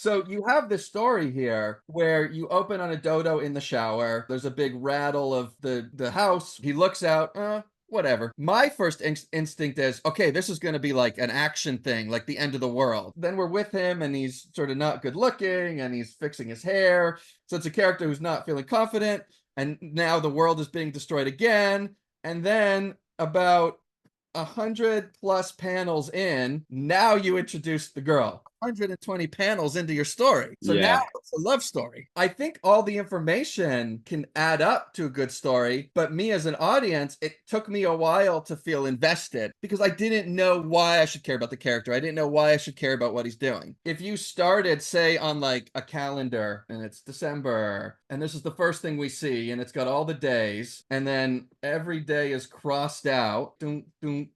So you have this story here where you open on a dodo in the shower. There's a big rattle of the house. He looks out, whatever. My first instinct is, okay, this is going to be like an action thing, like the end of the world. Then we're with him and he's sort of not good looking and he's fixing his hair. So it's a character who's not feeling confident. And now the world is being destroyed again. And then about 100+ panels in, now you introduce the girl. 120 panels into your story. So now Yeah. it's a love story. I think all the information can add up to a good story, but me as an audience, it took me a while to feel invested because I didn't know why I should care about the character. I didn't know why I should care about what he's doing. If you started, say, on like a calendar and it's December, and this is the first thing we see, and it's got all the days, and then every day is crossed out, and we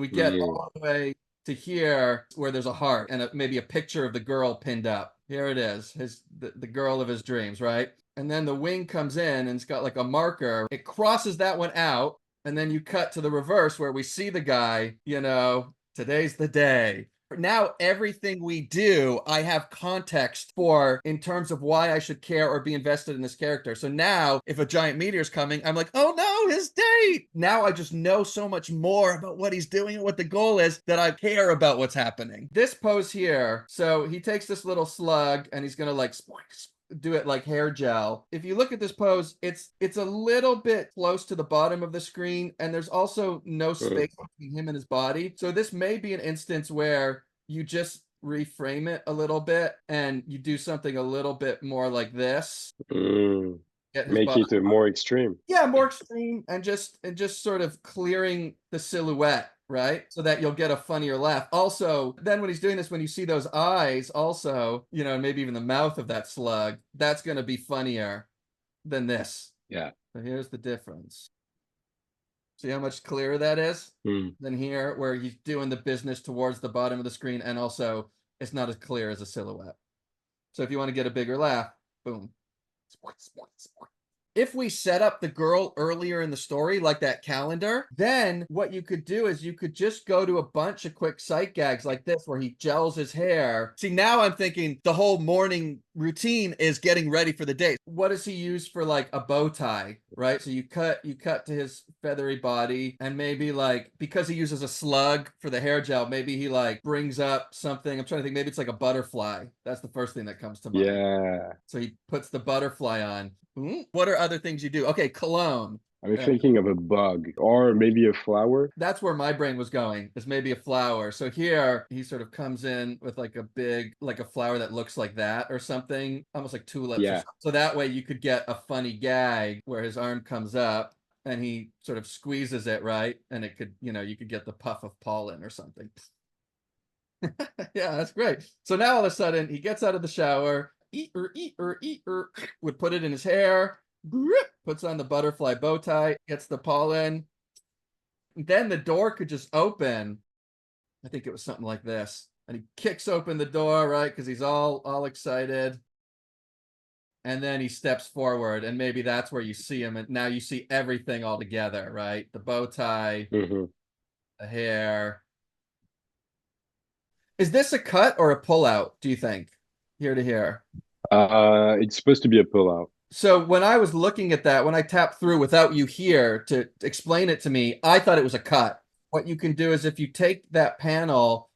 get Mm. all the way to here where there's a heart and maybe a picture of the girl pinned up. Here it is, the girl of his dreams, right? And then the wing comes in and it's got like a marker. It crosses that one out, and then you cut to the reverse where we see the guy, today's the day. Now everything we do, I have context for in terms of why I should care or be invested in this character. So now if a giant meteor is coming, I'm like, oh no, his date. Now I just know so much more about what he's doing and what the goal is that I care about what's happening. This pose here, so he takes this little slug and he's gonna like do it like hair gel. If you look at this pose, it's a little bit close to the bottom of the screen, and there's also no Mm. space between him and his body. So this may be an instance where you just reframe it a little bit and you do something a little bit more like this. Mm. Get his Make body, it more extreme. yeah, more extreme, and just sort of clearing the silhouette, right? So that you'll get a funnier laugh. Also, then when he's doing this, when you see those eyes, also, and maybe even the mouth of that slug, that's going to be funnier than this. Yeah. So here's the difference. See how much clearer that is Mm. than here, where he's doing the business towards the bottom of the screen, and also it's not as clear as a silhouette. So if you want to get a bigger laugh, boom. If we set up the girl earlier in the story, like that calendar, then what you could do is you could just go to a bunch of quick sight gags like this, where he gels his hair. See, now I'm thinking the whole morning routine is getting ready for the day. What does he use for like a bow tie, right? So you cut to his feathery body, and maybe like, because he uses a slug for the hair gel, maybe he like brings up something. I'm trying to think, maybe it's like a butterfly. That's the first thing that comes to mind. Yeah. So he puts the butterfly on. What are other things you do? Okay, cologne. I'm Uh, thinking of a bug or maybe a flower. that's where my brain was going, is maybe a flower. So here he sort of comes in with like a big, like a flower that looks like that or something, almost like tulips or Yeah. something. So that way you could get a funny gag where his arm comes up and he sort of squeezes it, right? And it could, you could get the puff of pollen or something. Yeah, that's great. So now all of a sudden he gets out of the shower, would put it in his hair, puts on the butterfly bow tie, gets the pollen. Then the door could just open. I think it was something like this. And he kicks open the door, right? Because he's all excited. And then he steps forward, and maybe that's where you see him. And now you see everything all together, right? The bow tie, Hmm. the hair. Is this a cut or a pullout, do you think? Here to here. It's supposed to be a pullout. So when I was looking at that, when I tapped through without you here to explain it to me, I thought it was a cut. What you can do is if you take that panel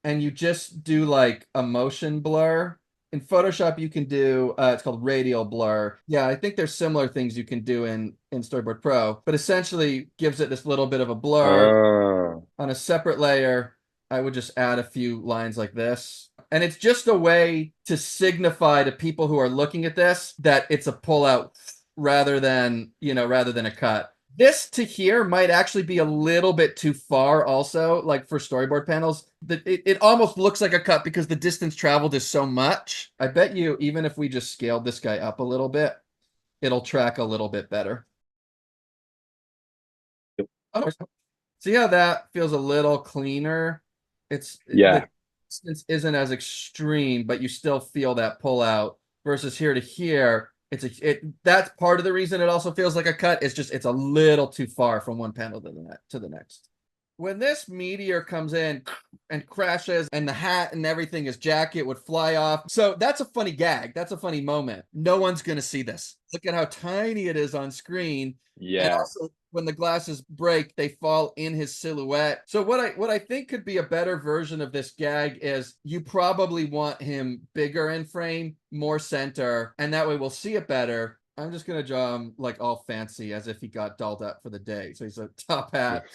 and you just do like a motion blur. In Photoshop, you can do it's called radial blur. Yeah, I think there's similar things you can do in Storyboard Pro, but essentially gives it this little bit of a blur. Ah, On a separate layer, I would just add a few lines like this. And it's just a way to signify to people who are looking at this that it's a pullout rather than a cut. This to here might actually be a little bit too far also, like for storyboard panels. It almost looks like a cut because the distance traveled is so much. I bet you, even if we just scaled this guy up a little bit, it'll track a little bit better. Oh, see how that feels a little cleaner? The yeah. distance isn't as extreme, but you still feel that pull out versus here to here. That's part of the reason it also feels like a cut. It's a little too far from one panel to the next. when this meteor comes in and crashes and the hat and everything, his jacket would fly off. So that's a funny gag. That's a funny moment. No one's going to see this. Look at how tiny it is on screen. And Yeah. also when the glasses break, they fall in his silhouette. So what I think could be a better version of this gag is you probably want him bigger in frame, more center, and that way we'll see it better. I'm just going to draw him like all fancy as if he got dolled up for the day. So he's a top hat,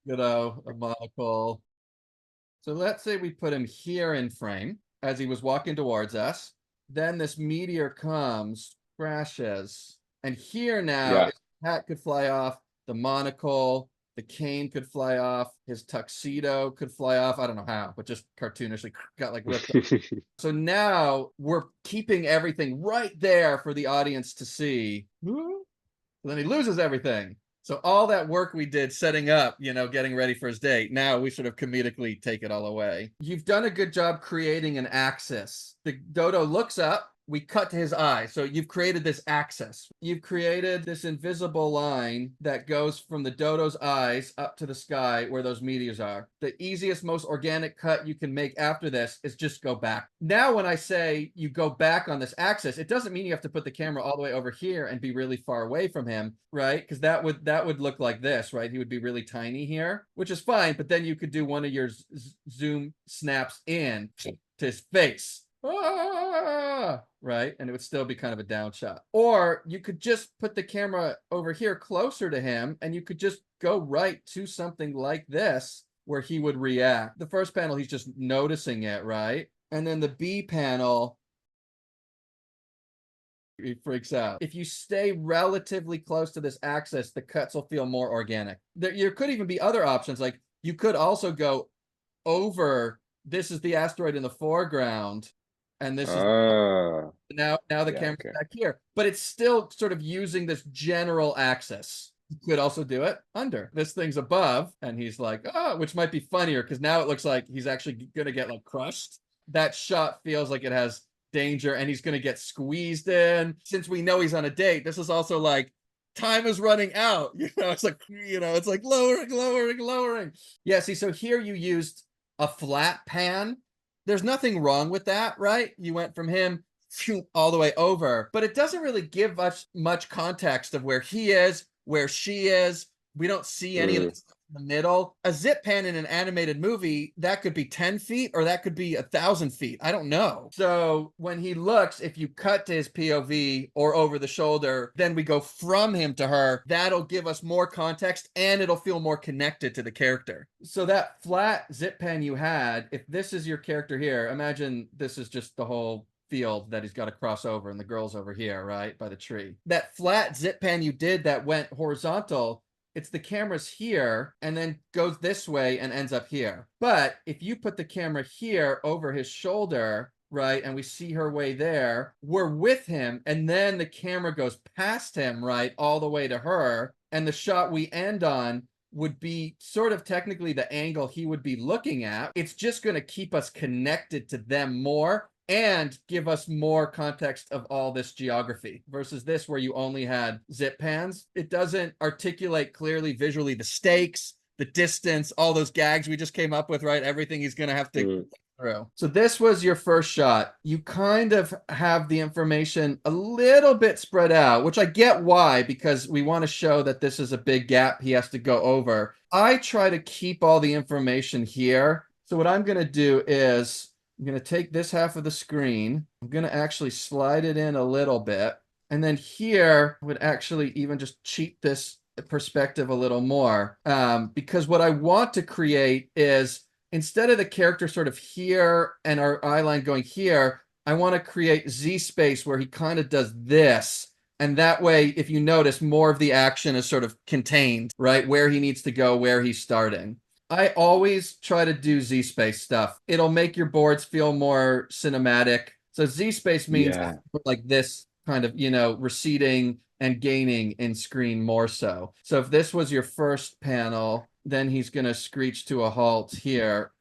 a monocle. So let's say we put him here in frame as he was walking towards us. Then this meteor comes, crashes, and here now Yeah. his hat could fly off, the monocle, the cane could fly off, his tuxedo could fly off. I don't know how, but just cartoonishly got like ripped off. So now we're keeping everything right there for the audience to see. And then he loses everything. So all that work we did setting up, getting ready for his date, now we sort of comedically take it all away. You've done a good job creating an axis. The dodo looks up, we cut to his eye. So you've created this axis. You've created this invisible line that goes from the dodo's eyes up to the sky where those meteors are. The easiest, most organic cut you can make after this is just go back. Now, when I say you go back on this axis, it doesn't mean you have to put the camera all the way over here and be really far away from him, right? Because that would look like this, right? He would be really tiny here, which is fine. But then you could do one of your zoom snaps in to his face. Right? And it would still be kind of a down shot. Or you could just put the camera over here closer to him and you could just go right to something like this where he would react. The first panel, he's just noticing it, right? And then the B panel, he freaks out. If you stay relatively close to this axis, the cuts will feel more organic. There could even be other options. Like you could also go over, this is the asteroid in the foreground, and this is now the Yeah, camera's okay. back here, but it's still sort of using this general axis. You could also do it under. This thing's above, and he's like, which might be funnier because now it looks like he's actually gonna get like crushed. That shot feels like it has danger, and he's gonna get squeezed in. Since we know he's on a date, this is also like time is running out. It's like, it's like lowering. Yeah, see, so here you used a flat pan. There's nothing wrong with that, right? You went from him all the way over, but it doesn't really give us much context of where he is, where she is. We don't see any of this stuff in the middle. A zip pan in an animated movie, that could be 10 feet or that could be 1,000 feet. I don't know. So when he looks, if you cut to his POV or over the shoulder, then we go from him to her. That'll give us more context and it'll feel more connected to the character. So that flat zip pan you had, if this is your character here, imagine this is just the whole field that he's got to cross over and the girl's over here, right, by the tree. That flat zip pan you did that went horizontal, it's the camera's here and then goes this way and ends up here. But if you put the camera here over his shoulder, right, and we see her way there, we're with him, and then the camera goes past him, right, all the way to her, and the shot we end on would be sort of technically the angle he would be looking at. It's just going to keep us connected to them more and give us more context of all this geography versus this where you only had zip pans. It doesn't articulate clearly visually the stakes, the distance, all those gags we just came up with, right? Everything he's going to have to through. So this was your first shot. You kind of have the information a little bit spread out, which I get why, because we want to show that this is a big gap he has to go over. I try to keep all the information here. So what I'm going to do is I'm going to take this half of the screen. I'm going to actually slide it in a little bit. And then here I would actually even just cheat this perspective a little more. Because what I want to create is instead of the character sort of here and our eye line going here, I want to create Z space where he kind of does this. And that way, if you notice, more of the action is sort of contained, right? Where he needs to go, where he's starting. I always try to do Z space stuff. It'll make your boards feel more cinematic. So Z space means like this kind of, receding and gaining in screen more so. So if this was your first panel, then he's going to screech to a halt here.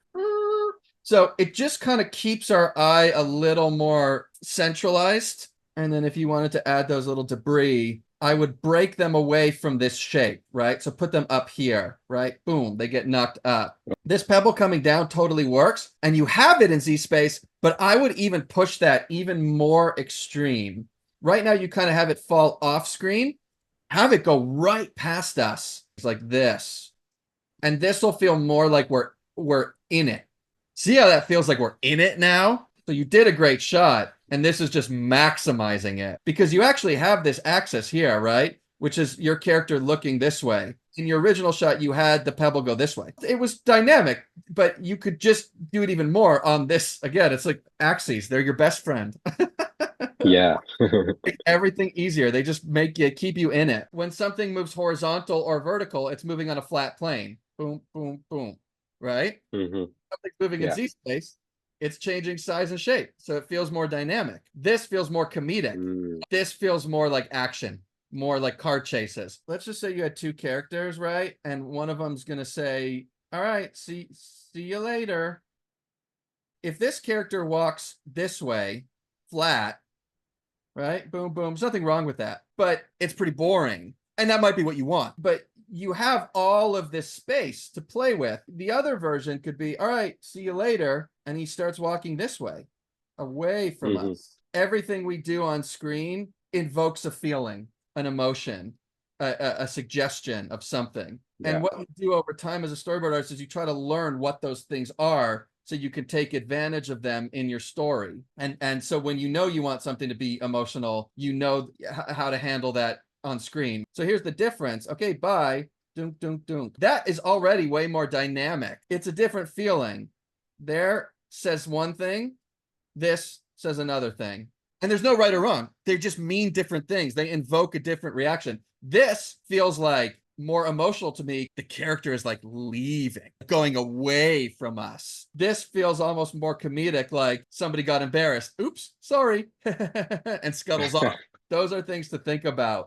So it just kind of keeps our eye a little more centralized. And then if you wanted to add those little debris, I would break them away from this shape, right? So put them up here, right? Boom, they get knocked up. This pebble coming down totally works, and you have it in Z space, but I would even push that even more extreme. Right now, you kind of have it fall off screen, have it go right past us. It's like this. And this will feel more like we're in it. See how that feels like we're in it now? So you did a great shot. And this is just maximizing it because you actually have this axis here, right? Which is your character looking this way. In your original shot, you had the pebble go this way. It was dynamic, but you could just do it even more on this. Again, it's like axes. They're your best friend. Yeah. Make everything easier. They just keep you in it. When something moves horizontal or vertical, it's moving on a flat plane. Boom, boom, boom. Right? Hmm. Something's moving in Yeah. Z space. It's changing size and shape. So it feels more dynamic. This feels more comedic. Mm. This feels more like action, more like car chases. Let's just say you had two characters, right? And one of them's going to say, all right, see you later. If this character walks this way, flat, right? Boom, boom. There's nothing wrong with that, but it's pretty boring. And that might be what you want, but you have all of this space to play with. The other version could be, all right, see you later. And he starts walking this way, away from Hmm. us. Everything we do on screen invokes a feeling, an emotion, a suggestion of something. Yeah. And what you do over time as a storyboard artist is you try to learn what those things are so you can take advantage of them in your story. And so when you know you want something to be emotional, you know how to handle that on screen. So here's the difference. Okay, bye. Dunk, dunk, dunk. That is already way more dynamic. It's a different feeling. There says one thing, this says another thing. And there's no right or wrong. They just mean different things. They invoke a different reaction. This feels like more emotional to me. The character is like leaving, going away from us. This feels almost more comedic, like somebody got embarrassed. Oops, sorry, and scuttles off. Those are things to think about.